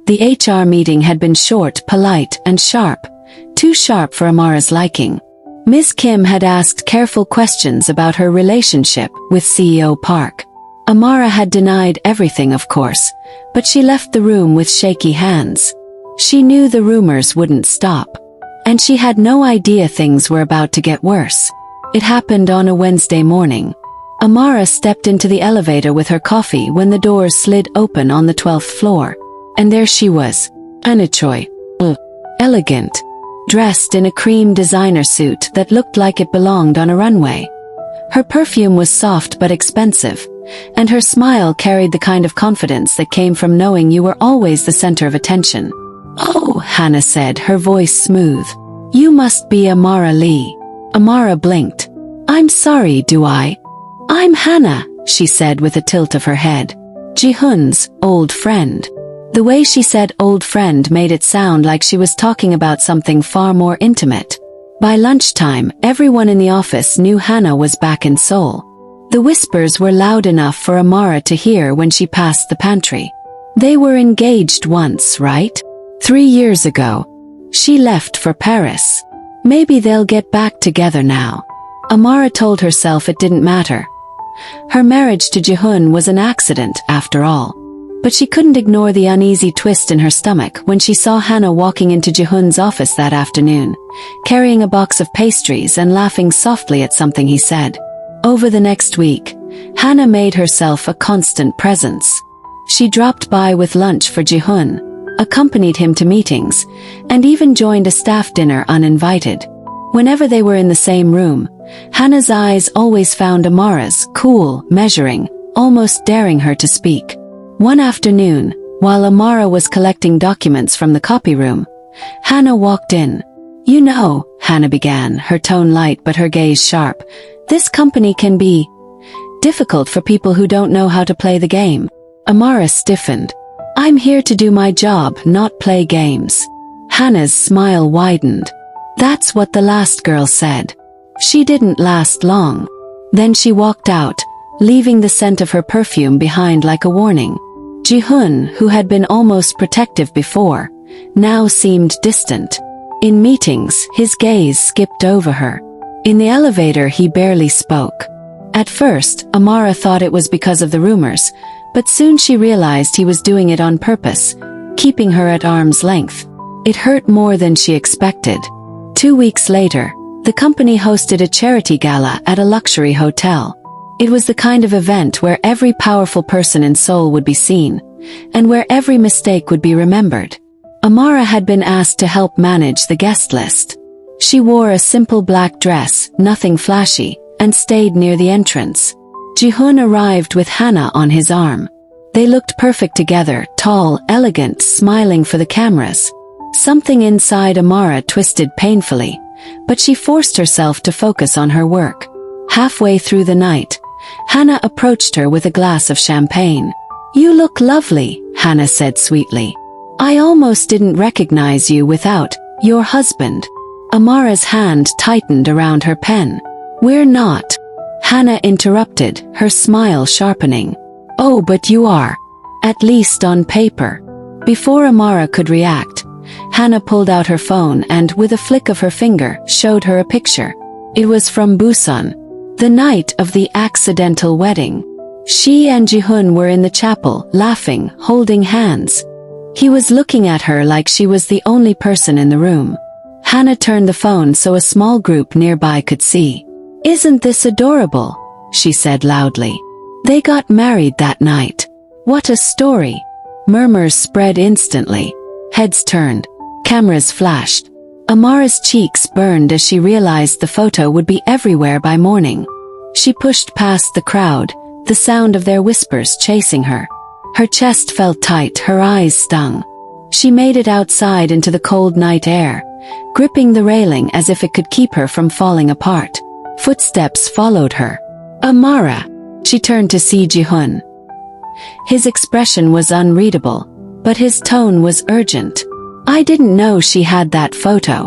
The HR meeting had been short, polite, and sharp. Too sharp for Amara's liking. Ms. Kim had asked careful questions about her relationship with CEO Park. Amara had denied everything, of course, but she left the room with shaky hands. She knew the rumors wouldn't stop. And she had no idea things were about to get worse. It happened on a Wednesday morning. Amara stepped into the elevator with her coffee when the doors slid open on the 12th floor. And there she was, Anna Choi. Elegant. Dressed in a cream designer suit that looked like it belonged on a runway. Her perfume was soft but expensive, and her smile carried the kind of confidence that came from knowing you were always the center of attention. "Oh," Hannah said, her voice smooth. "You must be Amara Lee." Amara blinked. "I'm sorry, do I?" "I'm Hannah," she said with a tilt of her head. "Jihun's old friend." The way she said old friend made it sound like she was talking about something far more intimate. By lunchtime, everyone in the office knew Hannah was back in Seoul. The whispers were loud enough for Amara to hear when she passed the pantry. They were engaged once, right? 3 years ago. She left for Paris. Maybe they'll get back together now. Amara told herself it didn't matter. Her marriage to Jihun was an accident, after all. But she couldn't ignore the uneasy twist in her stomach when she saw Hannah walking into Jihun's office that afternoon, carrying a box of pastries and laughing softly at something he said. Over the next week, Hannah made herself a constant presence. She dropped by with lunch for Jihun, accompanied him to meetings, and even joined a staff dinner uninvited. Whenever they were in the same room, Hannah's eyes always found Amara's, cool, measuring, almost daring her to speak. One afternoon, while Amara was collecting documents from the copy room, Hannah walked in. "You know," Hannah began, her tone light but her gaze sharp, "this company can be difficult for people who don't know how to play the game." Amara stiffened. "I'm here to do my job, not play games." Hannah's smile widened. That's what the last girl said. She didn't last long. Then she walked out, leaving the scent of her perfume behind like a warning. Jihun, who had been almost protective before, now seemed distant. In meetings, his gaze skipped over her. In the elevator, he barely spoke. At first, Amara thought it was because of the rumors, but soon she realized he was doing it on purpose, keeping her at arm's length. It hurt more than she expected. 2 weeks later, the company hosted a charity gala at a luxury hotel. It was the kind of event where every powerful person in Seoul would be seen, and where every mistake would be remembered. Amara had been asked to help manage the guest list. She wore a simple black dress, nothing flashy, and stayed near the entrance. Jihun arrived with Hannah on his arm. They looked perfect together, tall, elegant, smiling for the cameras. Something inside Amara twisted painfully, but she forced herself to focus on her work. Halfway through the night, Hannah approached her with a glass of champagne. "You look lovely," Hannah said sweetly. "I almost didn't recognize you without your husband." Amara's hand tightened around her pen. "We're not," Hannah interrupted, her smile sharpening. "Oh, but you are. At least on paper." Before Amara could react, Hannah pulled out her phone and, with a flick of her finger, showed her a picture. It was from Busan, the night of the accidental wedding. She and Jihun were in the chapel, laughing, holding hands. He was looking at her like she was the only person in the room. Hannah turned the phone so a small group nearby could see. "Isn't this adorable?" she said loudly. "They got married that night. What a story." Murmurs spread instantly. Heads turned. Cameras flashed. Amara's cheeks burned as she realized the photo would be everywhere by morning. She pushed past the crowd, the sound of their whispers chasing her. Her chest felt tight, her eyes stung. She made it outside into the cold night air, gripping the railing as if it could keep her from falling apart. Footsteps followed her. "Amara!" She turned to see Jihun. His expression was unreadable, but his tone was urgent. "I didn't know she had that photo."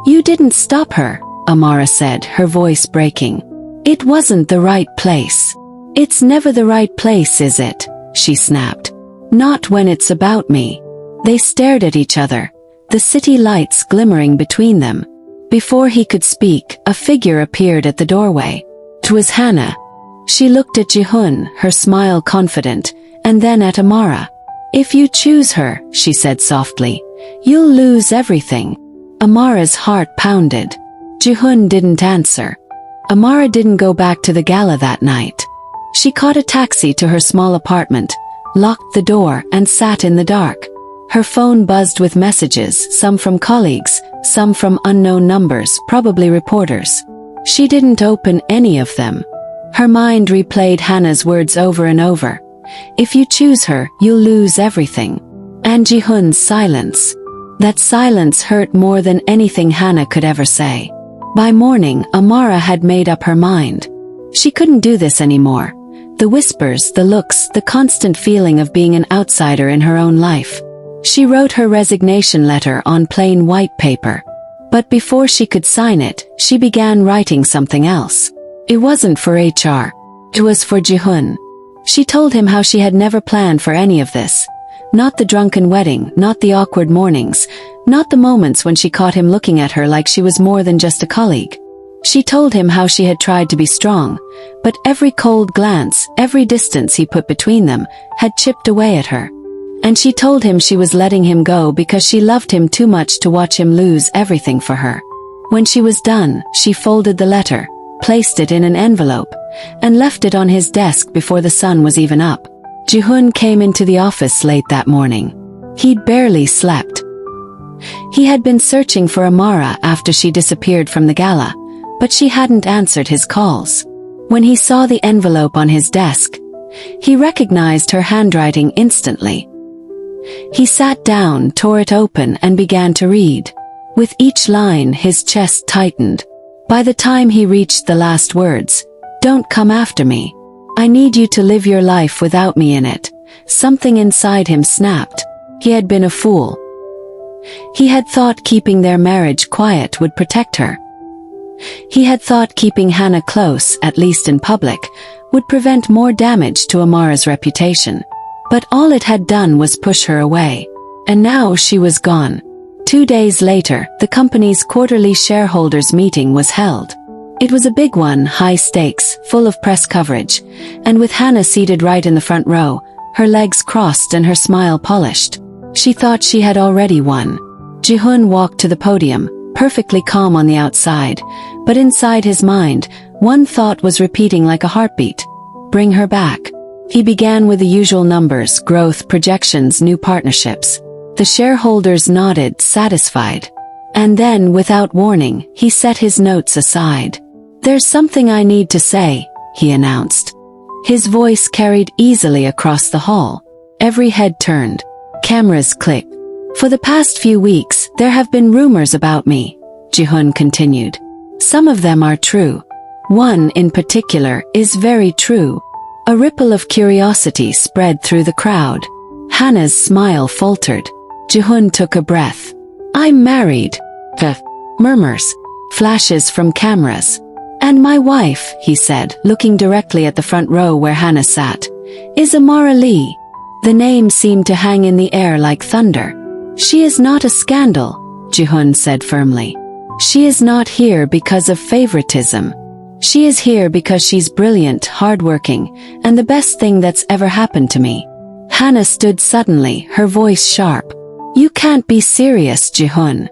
"You didn't stop her," Amara said, her voice breaking. "It wasn't the right place." "It's never the right place, is it?" she snapped. "Not when it's about me." They stared at each other, the city lights glimmering between them. Before he could speak, a figure appeared at the doorway. It was Hannah. She looked at Jihun, her smile confident, and then at Amara. "If you choose her," she said softly, "you'll lose everything." Amara's heart pounded. Jihun didn't answer. Amara didn't go back to the gala that night. She caught a taxi to her small apartment, locked the door, and sat in the dark. Her phone buzzed with messages, some from colleagues, some from unknown numbers, probably reporters. She didn't open any of them. Her mind replayed Hannah's words over and over. "If you choose her, you'll lose everything." And Jihun's silence. That silence hurt more than anything Hannah could ever say. By morning, Amara had made up her mind. She couldn't do this anymore. The whispers, the looks, the constant feeling of being an outsider in her own life. She wrote her resignation letter on plain white paper. But before she could sign it, she began writing something else. It wasn't for HR. It was for Jihun. She told him how she had never planned for any of this. Not the drunken wedding, not the awkward mornings, not the moments when she caught him looking at her like she was more than just a colleague. She told him how she had tried to be strong, but every cold glance, every distance he put between them, had chipped away at her. And she told him she was letting him go because she loved him too much to watch him lose everything for her. When she was done, she folded the letter, placed it in an envelope, and left it on his desk before the sun was even up. Jihun came into the office late that morning. He'd barely slept. He had been searching for Amara after she disappeared from the gala, but she hadn't answered his calls. When he saw the envelope on his desk, he recognized her handwriting instantly. He sat down, tore it open, and began to read. With each line, his chest tightened. By the time he reached the last words, "Don't come after me. I need you to live your life without me in it," something inside him snapped. He had been a fool. He had thought keeping their marriage quiet would protect her. He had thought keeping Hannah close, at least in public, would prevent more damage to Amara's reputation. But all it had done was push her away. And now she was gone. 2 days later, the company's quarterly shareholders meeting was held. It was a big one, high stakes, full of press coverage, and with Hannah seated right in the front row, her legs crossed and her smile polished. She thought she had already won. Jihun walked to the podium, perfectly calm on the outside, but inside his mind, one thought was repeating like a heartbeat. Bring her back. He began with the usual numbers, growth, projections, new partnerships. The shareholders nodded, satisfied. And then, without warning, he set his notes aside. "There's something I need to say," he announced. His voice carried easily across the hall. Every head turned. Cameras clicked. "For the past few weeks, there have been rumors about me," Jihun continued. "Some of them are true. One, in particular, is very true." A ripple of curiosity spread through the crowd. Hannah's smile faltered. Jihun took a breath. "I'm married." Murmurs. Flashes from cameras. "And my wife," he said, looking directly at the front row where Hannah sat, "is Amara Lee." The name seemed to hang in the air like thunder. "She is not a scandal," Jihun said firmly. "She is not here because of favoritism. She is here because she's brilliant, hardworking, and the best thing that's ever happened to me." Hannah stood suddenly, her voice sharp. "You can't be serious, Jihun."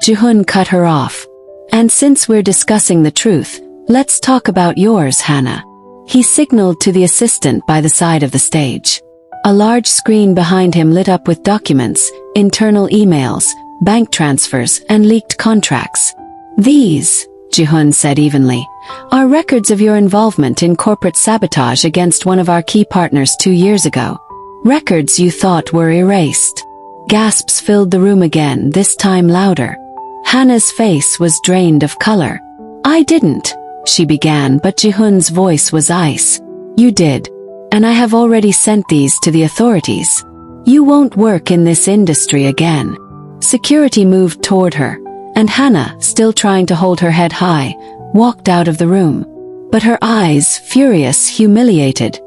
Jihun cut her off. "And since we're discussing the truth, let's talk about yours, Hannah." He signaled to the assistant by the side of the stage. A large screen behind him lit up with documents, internal emails, bank transfers, and leaked contracts. "These," Jihun said evenly, "are records of your involvement in corporate sabotage against one of our key partners 2 years ago. Records you thought were erased." Gasps filled the room again, this time louder. Hannah's face was drained of color. "I didn't," she began, but Jihun's voice was ice. "You did. And I have already sent these to the authorities. You won't work in this industry again." Security moved toward her, and Hannah, still trying to hold her head high, walked out of the room. But her eyes, furious, humiliated,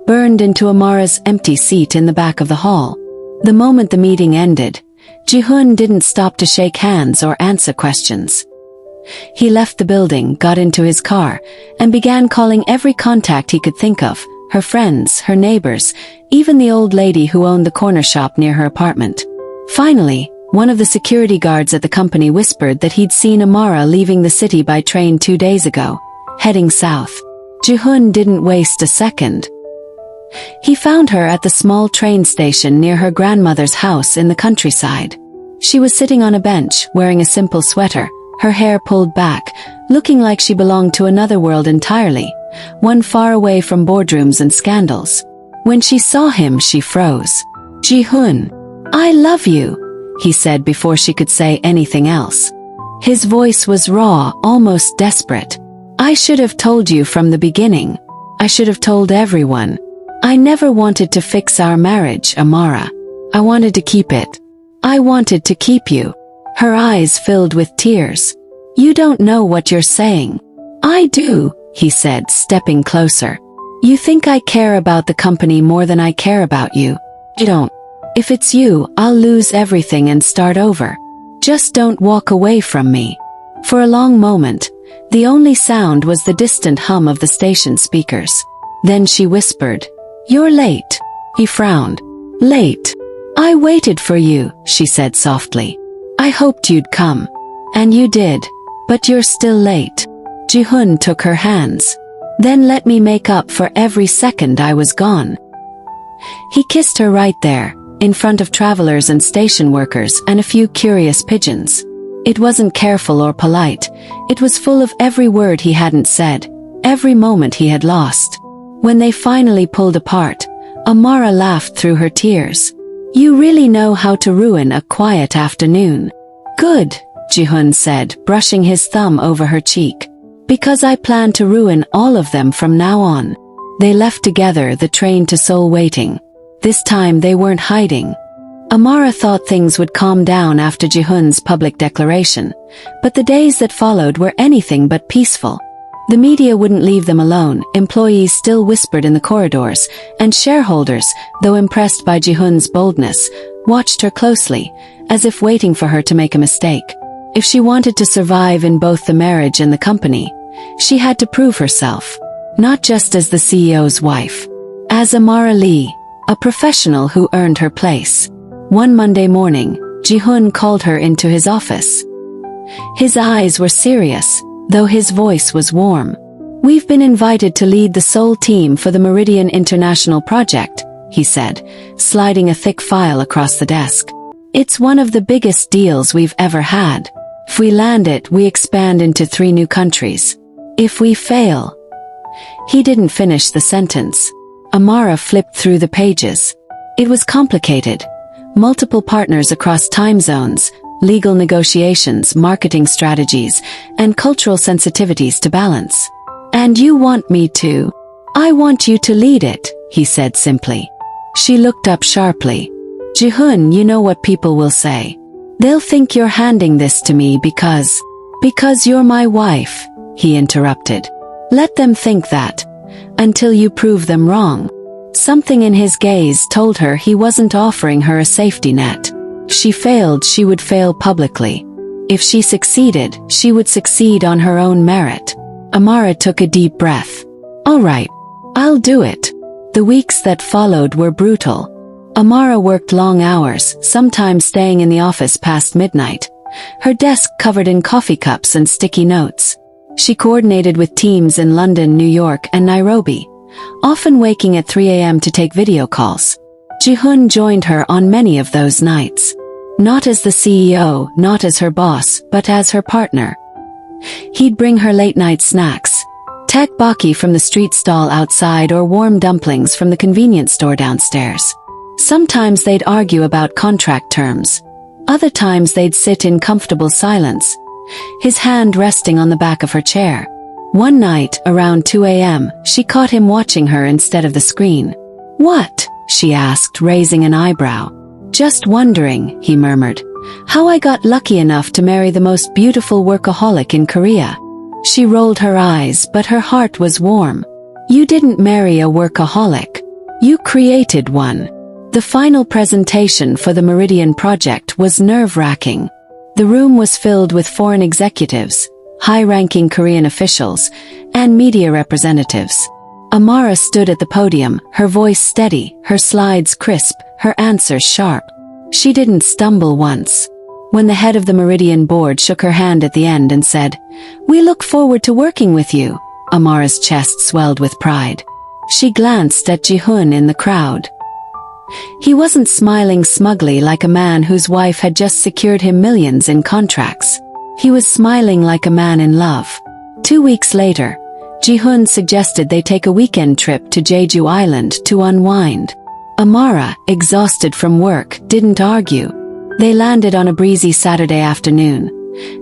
burned into Amara's empty seat in the back of the hall. The moment the meeting ended, Jihun didn't stop to shake hands or answer questions. He left the building, got into his car, and began calling every contact he could think of, her friends, her neighbors, even the old lady who owned the corner shop near her apartment. Finally, one of the security guards at the company whispered that he'd seen Amara leaving the city by train 2 days ago, heading south. Jihun didn't waste a second. He found her at the small train station near her grandmother's house in the countryside. She was sitting on a bench, wearing a simple sweater, her hair pulled back, looking like she belonged to another world entirely, one far away from boardrooms and scandals. When she saw him, she froze. "Jihun, I love you," he said before she could say anything else. His voice was raw, almost desperate. "I should have told you from the beginning. I should have told everyone. I never wanted to fix our marriage, Amara. I wanted to keep it. I wanted to keep you." Her eyes filled with tears. "You don't know what you're saying." "I do," he said, stepping closer. "You think I care about the company more than I care about you. You don't. If it's you, I'll lose everything and start over. Just don't walk away from me." For a long moment, the only sound was the distant hum of the station speakers. Then she whispered, "You're late." He frowned. "Late? I waited for you," she said softly. "I hoped you'd come. And you did. But you're still late." Jihun took her hands. "Then let me make up for every second I was gone." He kissed her right there, in front of travelers and station workers and a few curious pigeons. It wasn't careful or polite. It was full of every word he hadn't said, every moment he had lost. When they finally pulled apart, Amara laughed through her tears. "You really know how to ruin a quiet afternoon." "Good," Jihun said, brushing his thumb over her cheek. "Because I plan to ruin all of them from now on." They left together, the train to Seoul waiting. This time they weren't hiding. Amara thought things would calm down after Jihun's public declaration, but the days that followed were anything but peaceful. The media wouldn't leave them alone, employees still whispered in the corridors, and shareholders, though impressed by Jihun's boldness, watched her closely, as if waiting for her to make a mistake. If she wanted to survive in both the marriage and the company, she had to prove herself, not just as the CEO's wife, as Amara Lee, a professional who earned her place. One Monday morning, Jihun called her into his office. His eyes were serious, though his voice was warm. "We've been invited to lead the Seoul team for the Meridian International project," he said, sliding a thick file across the desk. "It's one of the biggest deals we've ever had. If we land it, we expand into 3 new countries. If we fail..." He didn't finish the sentence. Amara flipped through the pages. It was complicated. Multiple partners across time zones, legal negotiations, marketing strategies, and cultural sensitivities to balance. "And you want me to?" "I want you to lead it," he said simply. She looked up sharply. "Jihun, you know what people will say. They'll think you're handing this to me because you're my wife," he interrupted. "Let them think that. Until you prove them wrong." Something in his gaze told her he wasn't offering her a safety net. If she failed, she would fail publicly. If she succeeded, she would succeed on her own merit. Amara took a deep breath. "All right, I'll do it." The weeks that followed were brutal. Amara worked long hours, sometimes staying in the office past midnight, her desk covered in coffee cups and sticky notes. She coordinated with teams in London, New York, and Nairobi, often waking at 3 a.m. to take video calls. Jihun joined her on many of those nights. Not as the CEO, not as her boss, but as her partner. He'd bring her late-night snacks, tteokbokki from the street stall outside or warm dumplings from the convenience store downstairs. Sometimes they'd argue about contract terms. Other times they'd sit in comfortable silence, his hand resting on the back of her chair. One night, around 2 a.m., she caught him watching her instead of the screen. "What?" she asked, raising an eyebrow. "Just wondering," he murmured, "how I got lucky enough to marry the most beautiful workaholic in Korea." She rolled her eyes, but her heart was warm. "You didn't marry a workaholic. You created one." The final presentation for the Meridian project was nerve-wracking. The room was filled with foreign executives, high-ranking Korean officials, and media representatives. Amara stood at the podium, her voice steady, her slides crisp, her answers sharp. She didn't stumble once. When the head of the Meridian board shook her hand at the end and said, "We look forward to working with you," Amara's chest swelled with pride. She glanced at Jihun in the crowd. He wasn't smiling smugly like a man whose wife had just secured him millions in contracts. He was smiling like a man in love. 2 weeks later, Jihun suggested they take a weekend trip to Jeju Island to unwind. Amara, exhausted from work, didn't argue. They landed on a breezy Saturday afternoon,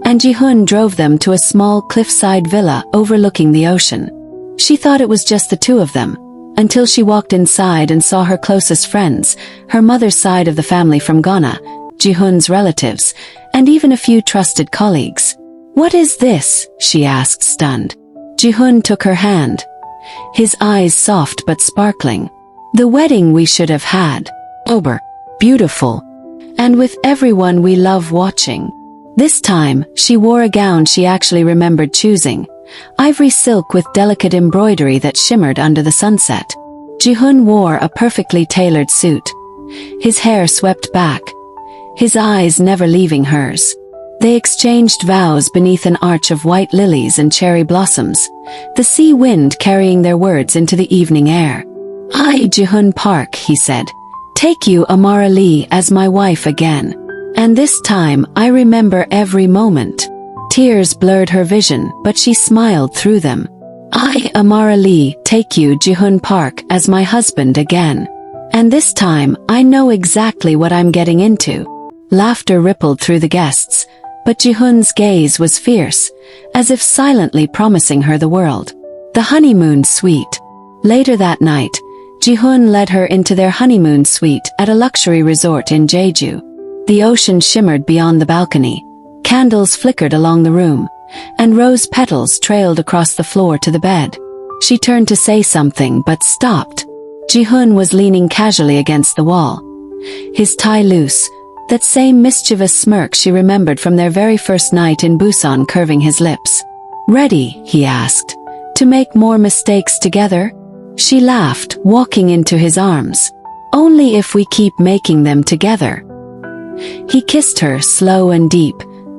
and Jihun drove them to a small cliffside villa overlooking the ocean. She thought it was just the two of them, until she walked inside and saw her closest friends, her mother's side of the family from Ghana, Jihun's relatives, and even a few trusted colleagues. "What is this?" she asked, stunned. Jihun took her hand, his eyes soft but sparkling. "The wedding we should have had. Sober, beautiful, and with everyone we love watching." This time, she wore a gown she actually remembered choosing, ivory silk with delicate embroidery that shimmered under the sunset. Jihun wore a perfectly tailored suit, his hair swept back, his eyes never leaving hers. They exchanged vows beneath an arch of white lilies and cherry blossoms, the sea wind carrying their words into the evening air. "I, Jihun Park," he said, "take you, Amara Lee, as my wife again. And this time, I remember every moment." Tears blurred her vision, but she smiled through them. "I, Amara Lee, take you, Jihun Park, as my husband again. And this time, I know exactly what I'm getting into." Laughter rippled through the guests, but Jihun's gaze was fierce, as if silently promising her the world. The honeymoon suite. Later that night, Jihun led her into their honeymoon suite at a luxury resort in Jeju. The ocean shimmered beyond the balcony, candles flickered along the room, and rose petals trailed across the floor to the bed. She turned to say something but stopped. Jihun was leaning casually against the wall, his tie loose, that same mischievous smirk she remembered from their very first night in Busan curving his lips. "Ready?" he asked, "to make more mistakes together?" She laughed, walking into his arms. "Only if we keep making them together." He kissed her, slow and deep,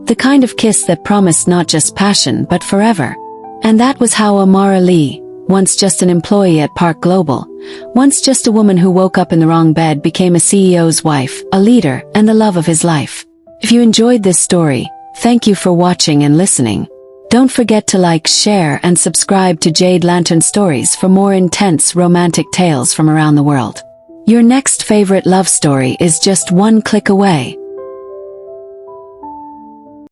the kind of kiss that promised not just passion but forever. And that was how Amara Lee, once just an employee at Park Global, once just a woman who woke up in the wrong bed, became a CEO's wife, a leader, and the love of his life. If you enjoyed this story, thank you for watching and listening. Don't forget to like, share, and subscribe to Jade Lantern Stories for more intense romantic tales from around the world. Your next favorite love story is just one click away.